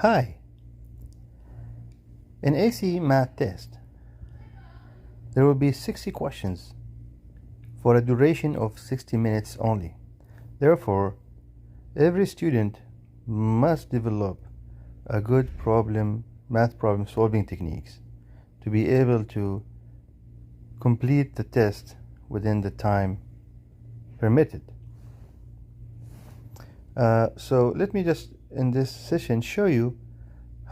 Hi. In AC math test, there will be 60 questions for a duration of 60 minutes only. Therefore, every student must develop a good math problem solving techniques to be able to complete the test within the time permitted. So let me just in this session show you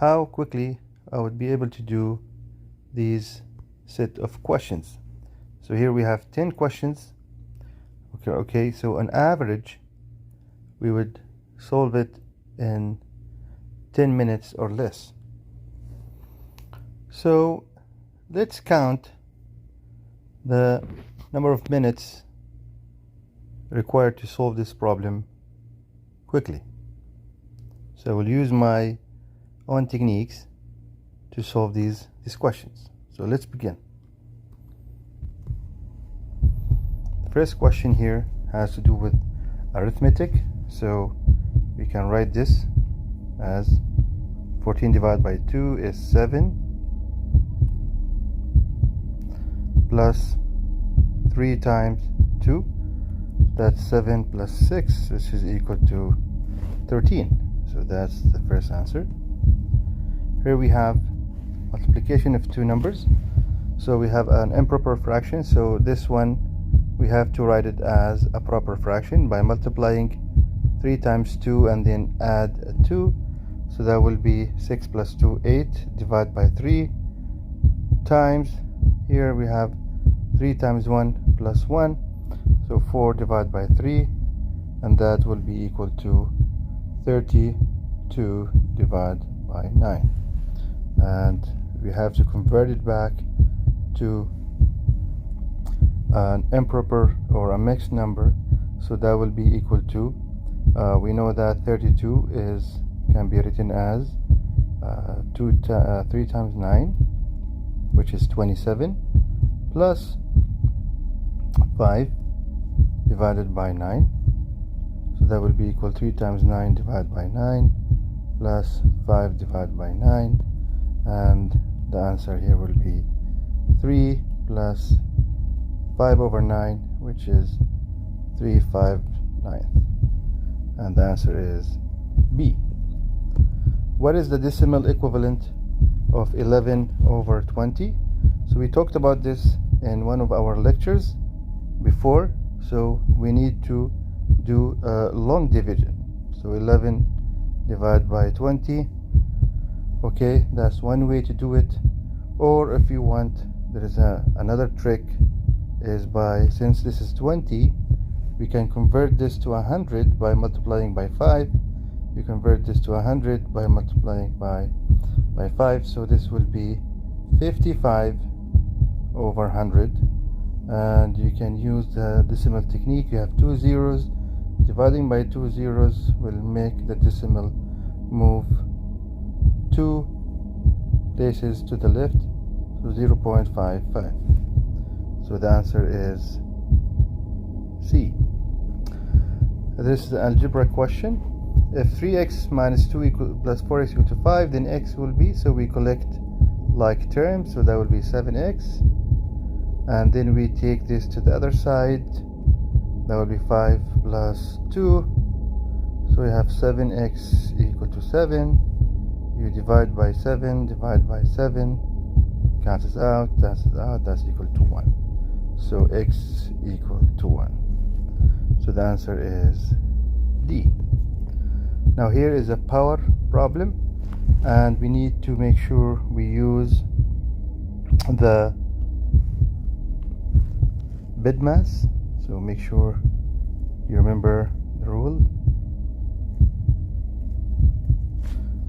how quickly I would be able to do these set of questions. So here we have 10 questions. Okay, so on average we would solve it in 10 minutes or less. So let's count the number of minutes required to solve this problem quickly. So I will use my own techniques to solve these questions. So let's begin. The first question here has to do with arithmetic. So we can write this as 14 divided by 2 is 7 plus 3 times 2. That's 7 plus 6, which is equal to 13. So that's the first answer. Here we have multiplication of two numbers. So we have an improper fraction. So this one we have to write it as a proper fraction by multiplying 3 times 2 and then add a 2. So that will be 6 plus 2, 8, divided by 3 times. Here we have 3 times 1 plus 1. So 4 divided by 3, and that will be equal to 32 divided by 9. And we have to convert it back to an improper or a mixed number. So that will be equal to, we know that 32 can be written as 3 times 9, which is 27, plus 5 divided by 9. So that will be equal 3 times 9 divided by 9 plus 5 divided by 9, and the answer here will be 3 plus 5 over 9, which is 3/5, and the answer is B. What is the decimal equivalent of 11 over 20? So we talked about this in one of our lectures before. So we need to do a long division. So 11 divided by 20. Okay, that's one way to do it. Or if you want, there is another trick, is since this is 20, we can convert this to 100 by multiplying by 5. You convert this to 100 by multiplying by 5. So this will be 55 over 100. And you can use the decimal technique. You have 2 zeros. Dividing by 2 zeros will make the decimal move 2 places to the left, so 0.55. So the answer is C. This is the algebra question. If 3x minus 2 plus 4x equal to 5, then x will be, so we collect like terms, so that will be 7x. And then we take this to the other side. That will be 5 plus 2. So we have 7x equal to 7. You divide by 7, divide by 7. Cancels out, that's equal to 1. So x equal to 1. So the answer is D. Now here is a power problem, and we need to make sure we use the BIDMAS. So make sure you remember the rule.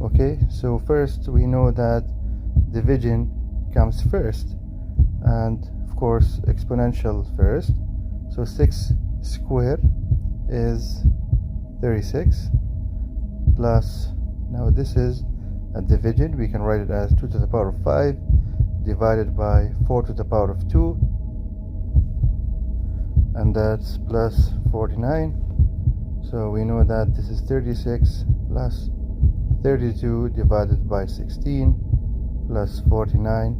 Okay, so first we know that division comes first, and of course exponential first. So 6 squared is 36 plus, now this is a division, we can write it as 2 to the power of 5 divided by 4 to the power of 2, and that's plus 49. So we know that this is 36 plus 32 divided by 16 plus 49,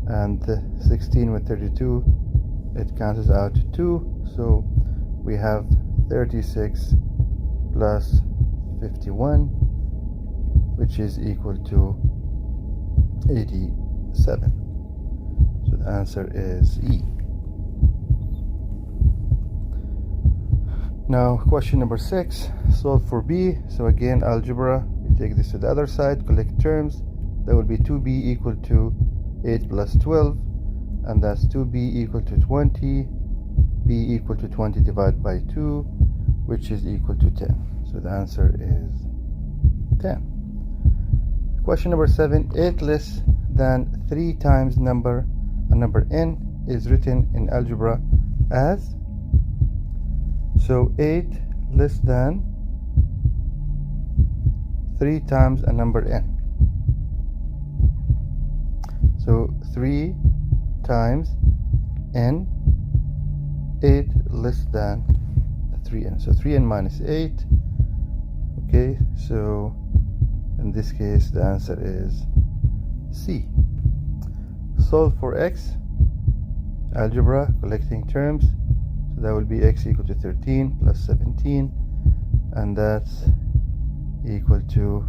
and 16 with 32, it cancels out to 2, so we have 36 plus 51, which is equal to 87. So the answer is E. Now question number 6, solve for B. So again, algebra, we take this to the other side, collect terms. That will be 2b equal to 8 plus 12, and that's 2b equal to 20, b equal to 20 divided by 2, which is equal to 10. So the answer is 10. Question number 7, 8 less than 3 times a number n is written in algebra as. So 8 less than 3 times a number n. So 3 times n, 8 less than 3n. So 3n minus 8. Okay, so in this case the answer is C. Solve for x, algebra, collecting terms. So that will be x equal to 13 plus 17, and that's equal to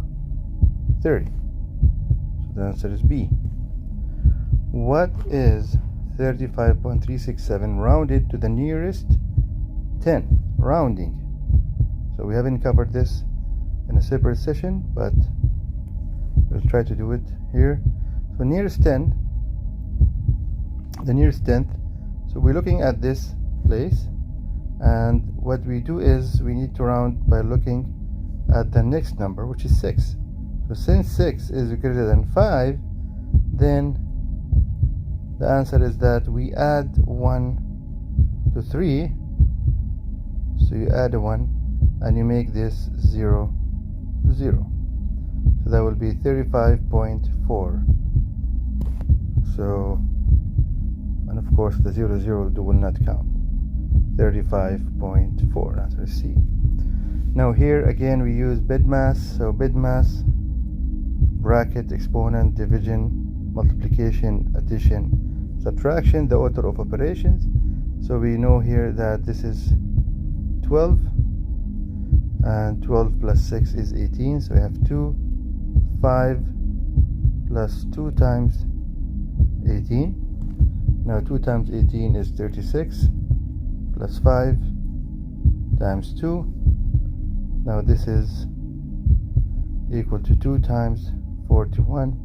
30. So the answer is B. What is 35.367 rounded to the nearest 10? Rounding. So we haven't covered this in a separate session, but we'll try to do it here. So nearest 10, the nearest 10th. So we're looking at this place, and what we do is we need to round by looking at the next number, which is 6. So since 6 is greater than 5, then the answer is that we add 1 to 3. So you add a 1 and you make this 0, 0. So that will be 35.4. So, and of course the 0, 0 will not count. 35.4, answer is C. Now here again we use BIDMAS. So BIDMAS, bracket, exponent, division, multiplication, addition, subtraction, the order of operations. So we know here that this is 12, and 12 plus 6 is 18. So we have 2, 5 plus 2 times 18. Now 2 times 18 is 36, plus 5 times 2. Now this is equal to 2 times 41,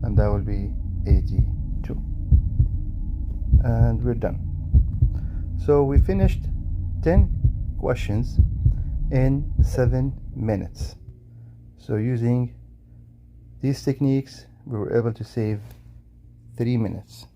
and that will be 82. And we're done. So we finished 10 questions in 7 minutes. So using these techniques, we were able to save 3 minutes.